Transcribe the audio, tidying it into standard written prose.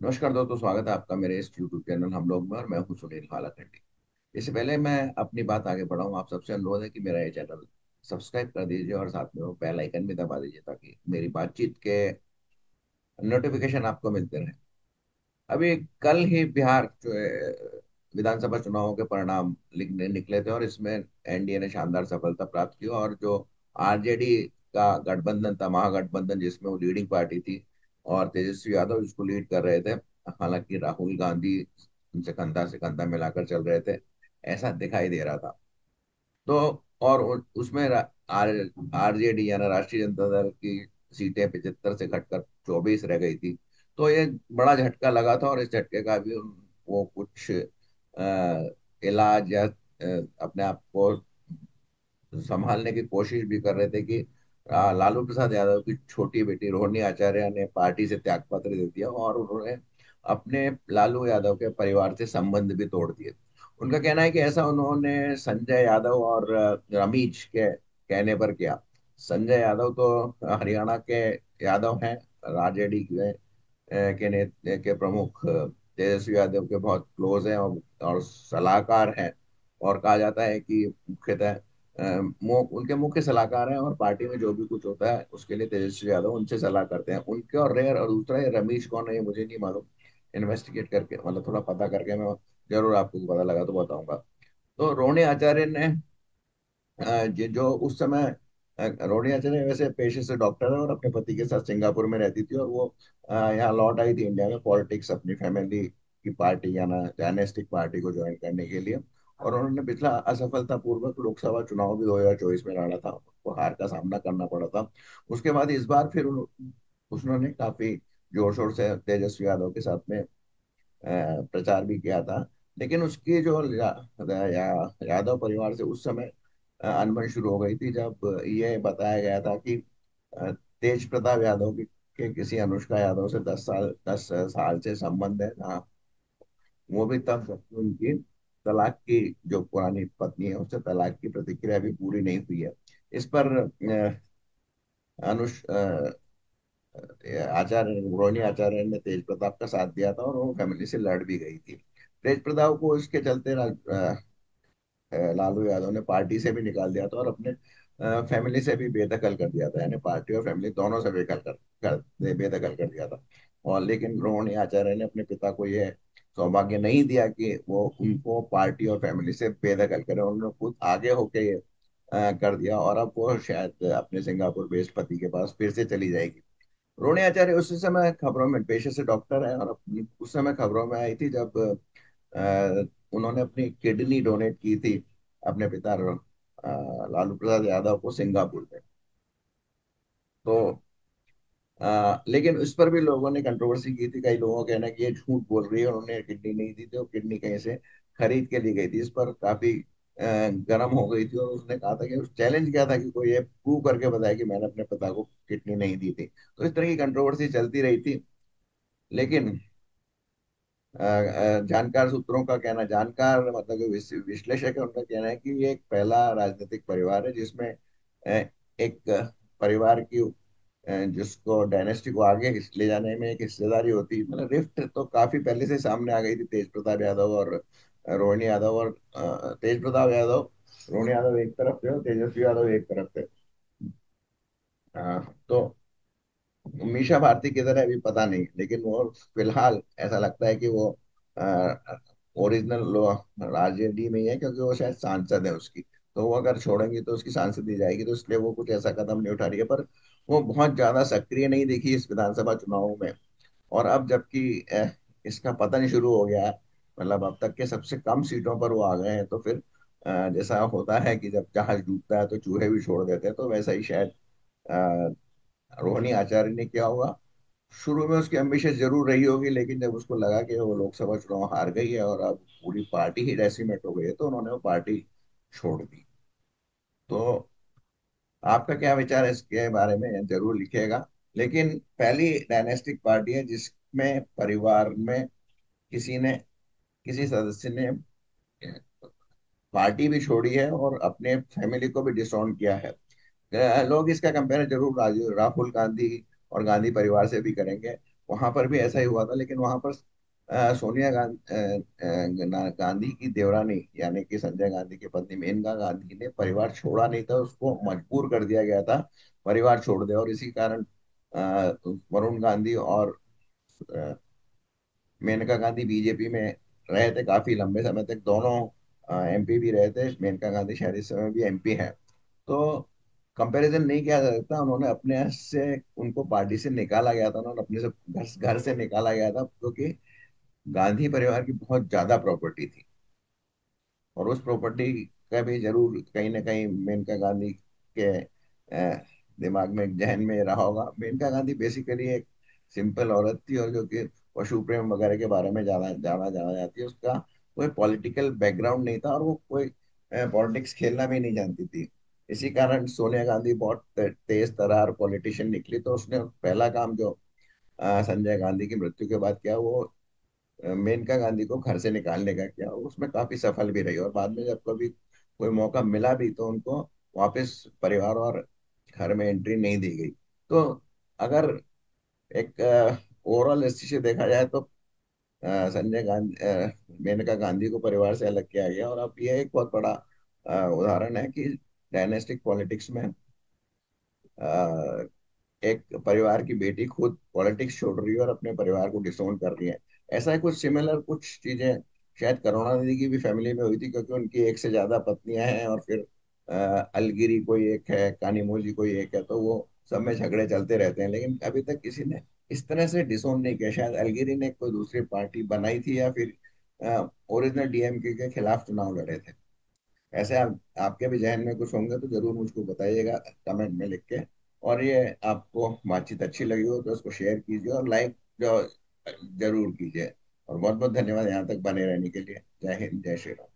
नमस्कार दोस्तों, स्वागत है आपका मेरे इस YouTube चैनल हम लोग में। और मैं हूं सुनील हालाखंडी। इससे पहले मैं अपनी बात आगे बढ़ाऊं, आप सबसे अनुरोध है कि मेरा ये चैनल सब्सक्राइब कर दीजिए और साथ में वो बेल आइकन भी दबा दीजिए ताकि मेरी बातचीत के नोटिफिकेशन आपको मिलते रहे। अभी कल ही बिहार जो है, विधानसभा चुनावों के परिणाम लिखने निकले थे और इसमें एनडीए ने शानदार सफलता प्राप्त की। और जो आरजेडी का गठबंधन था, महागठबंधन, जिसमें वो लीडिंग पार्टी थी और तेजस्वी यादव जिसको लीड कर रहे थे, हालांकि राहुल गांधी उनसे कंधा से कंधा मिलाकर चल रहे थे, ऐसा दिखाई दे रहा था। तो और उसमें आर आरजेडी यानी राष्ट्रीय जनता दल की सीटें 75 से घटकर 24 रह गई थी। तो ये बड़ा झटका लगा था और इस झटके का भी वो कुछ इलाज या अपने आप को संभालने की कोशिश भी कर रहे थे कि लालू प्रसाद यादव की छोटी बेटी रोहिणी आचार्य ने पार्टी से त्यागपत्र दे दिया और उन्होंने अपने लालू यादव के परिवार से संबंध भी तोड़ दिए। उनका कहना है कि ऐसा उन्होंने संजय यादव और रमीज के कहने पर किया। संजय यादव तो हरियाणा के यादव हैं, आरजेडी के प्रमुख तेजस्वी यादव के बहुत क्लोज हैं और सलाहकार हैं। और कहा जाता है कि मुख्यतः उनके मुख्य सलाहकार हैं और पार्टी में जो भी कुछ होता है उसके लिए तेजस्वी यादव उनसे सलाह करते हैं। उनके और रेयर और दूसरा ये रमीश कौन है ये मुझे नहीं मालूम। इन्वेस्टिगेट करके मतलब थोड़ा पता करके मैं जरूर आपको पता लगा तो बताऊंगा। तो रोहिणी आचार्य ने जो उस समय रोहिणी आचार्य वैसे पेशे से डॉक्टर है और अपने पति के साथ सिंगापुर में रहती थी। और वो यहाँ लौट आई थी इंडिया में पॉलिटिक्स अपनी फैमिली की पार्टी या ना डायनेस्टिक पार्टी को ज्वाइन करने के लिए। और उन्होंने पिछला असफलता पूर्वक लोकसभा चुनाव भी 2024 में लड़ा था, उसको हार का सामना करना पड़ा था। उसके बाद इस बार फिर उन्होंने काफी जोर शोर से तेजस्वी यादव के साथ में प्रचार भी किया था। लेकिन उसकी जो यादव परिवार से उस समय अनबन शुरू हो गई थी जब ये बताया गया था कि तेज प्रताप यादव के किसी अनुष्का यादव से 10 साल से संबंध है। हाँ, वो भी तब जबकि उनकी तलाक की जो पुरानी पत्नी है उससे तलाक की प्रतिक्रिया भी पूरी नहीं हुई है। इस पर अनुष आचार्य रोहिणी आचार्य ने तेज प्रताप का साथ दिया था और वो फैमिली से लड़ भी गई थी। तेज प्रताप को इसके चलते लालू यादव ने पार्टी से भी निकाल दिया था और अपने फैमिली से भी बेदखल कर दिया था, यानी पार्टी और फैमिली दोनों से बेदखल कर दिया था। और लेकिन रोहिणी आचार्य ने अपने पिता को यह सौभाग्य नहीं दिया कि वो उनको पार्टी और फैमिली से बेदखल करे। उन्होंने खुद आगे होके ये कर दिया और अब वो शायद अपने सिंगापुर बेस्ड पति के पास फिर से चली जाएगी। रोहिणी आचार्य उस समय खबरों में पेशे से डॉक्टर है और उस समय खबरों में आई थी जब उन्होंने अपनी किडनी डोनेट की थी अपने पिता लालू प्रसाद यादव को सिंगापुर में। तो लेकिन उस पर भी लोगों ने कंट्रोवर्सी की थी। कई लोगों का कहना है कि ये झूठ बोल रही है, उन्होंने किडनी नहीं दी थी, वो किडनी कहीं से खरीद के ली गई थी। इस पर काफी गर्म हो गई थी और उसने कहा था कि उस चैलेंज किया था कि कोई ये प्रूव करके बताए कि मैंने अपने पिता को किडनी नहीं दी थी। तो इस तरह की कंट्रोवर्सी चलती रही थी। लेकिन जानकार सूत्रों का कहना, जानकार मतलब जो विश्लेषक है उनका कहना है कि ये एक पहला राजनीतिक परिवार है जिसमें एक परिवार की जिसको डायनेस्टी को आगे ले जाने में एक हिस्सेदारी होती, मतलब रिफ्ट तो काफी पहले से सामने आ गई थी। तेज प्रताप यादव और रोहिणी यादव और तेज प्रताप यादव रोहिणी यादव एक तरफ थे और तेजस्वी यादव एक तरफ थे। तो मीशा भारती किधर है अभी पता नहीं, लेकिन वो फिलहाल ऐसा लगता है कि वो ओरिजिनल आरजेडी में ही है क्योंकि वो शायद सांसद है उसकी। तो वो अगर छोड़ेंगी तो उसकी सांसद दी जाएगी, तो इसलिए वो कुछ ऐसा कदम नहीं उठा रही है। पर वो बहुत ज्यादा सक्रिय नहीं दिखी इस विधानसभा चुनाव में। और अब जबकि इसका पतन शुरू हो गया है, मतलब अब तक के सबसे कम सीटों पर वो आ गए हैं, तो फिर जैसा होता है कि जब जहाज डूबता है तो चूहे भी छोड़ देते हैं, तो वैसा ही शायद रोहिणी आचार्य ने किया होगा। शुरू में उसकी एम्बिशन जरूर रही होगी, लेकिन जब उसको लगा कि वो लोकसभा चुनाव हार गई है और अब पूरी पार्टी ही डेसिमेट हो गई है तो उन्होंने वो पार्टी छोड़ दी। तो आपका क्या विचार है इसके बारे में जरूर लिखिएगा। लेकिन पहली डायनेस्टिक पार्टी है जिसमें परिवार में किसी ने किसी सदस्य ने पार्टी भी छोड़ी है और अपने फैमिली को भी डिसऑन किया है। लोग इसका कंपेयर जरूर राहुल गांधी और गांधी परिवार से भी करेंगे। वहां पर भी ऐसा ही हुआ था, लेकिन वहां पर सोनिया गांधी की देवरानी यानी कि संजय गांधी की पत्नी मेनका गांधी ने परिवार छोड़ा नहीं था, उसको मजबूर कर दिया गया था परिवार छोड़ दे। और इसी कारण वरुण गांधी और अ, मेनका गांधी बीजेपी में रहे थे काफी लंबे समय तक। दोनों एमपी भी रहे थे, मेनका गांधी शायद इस समय भी एमपी है। तो कंपैरिजन नहीं किया जा सकता। उन्होंने अपने से उनको पार्टी से निकाला गया था, उन्होंने अपने से घर से निकाला गया था, क्योंकि गांधी परिवार की बहुत ज्यादा प्रॉपर्टी थी। और उस प्रॉपर्टी का भी जरूर कहीं ना कहीं मेनका गांधी के दिमाग में, जहन में रहा होगा। मेनका गांधी बेसिकली एक सिंपल औरत थी, और जो कि पशु प्रेम वगैरह के बारे में जाना जाना जाना जाती है। उसका कोई पॉलिटिकल बैकग्राउंड नहीं था, और वो कोई पॉलिटिक्स खेलना भी नहीं जानती थी। इसी कारण सोनिया गांधी बहुत तेज तर्रार पॉलिटिशियन निकली। तो उसने पहला काम जो संजय गांधी की मृत्यु के बाद किया, वो मेनका गांधी को घर से निकालने का किया। उसमें काफी सफल भी रही, और बाद में जब कभी कोई मौका मिला भी तो उनको वापस परिवार और घर में एंट्री नहीं दी गई। तो अगर एक ओवरऑल दृष्टि से देखा जाए तो संजय गांधी मेनका गांधी को परिवार से अलग किया गया। और अब यह एक बहुत बड़ा उदाहरण है कि डायनेस्टिक पॉलिटिक्स में एक परिवार की बेटी खुद पॉलिटिक्स छोड़ रही है और अपने परिवार को डिसोन कर रही है। ऐसा ही कुछ सिमिलर कुछ चीजें शायद करुणानिधि की भी फैमिली में हुई थी, क्योंकि उनकी एक से ज्यादा पत्नियां हैं, और फिर अलगिरी कोई एक है, कानीमोजी कोई एक है, तो वो सब में झगड़े चलते रहते हैं। लेकिन अभी तक किसी ने इस तरह से डिसोन नहीं किया। शायद अलगिरी ने कोई दूसरी पार्टी बनाई थी, या फिर ओरिजिनल डीएमके के खिलाफ चुनाव लड़े थे। ऐसे आपके भी जहन में कुछ होंगे तो जरूर मुझको बताइएगा कमेंट में लिख के। और ये आपको बातचीत अच्छी लगी हो तो उसको शेयर कीजिए, और लाइक जो जरूर कीजिए। और बहुत बहुत धन्यवाद यहाँ तक बने रहने के लिए। जय हिंद, जय श्री राम।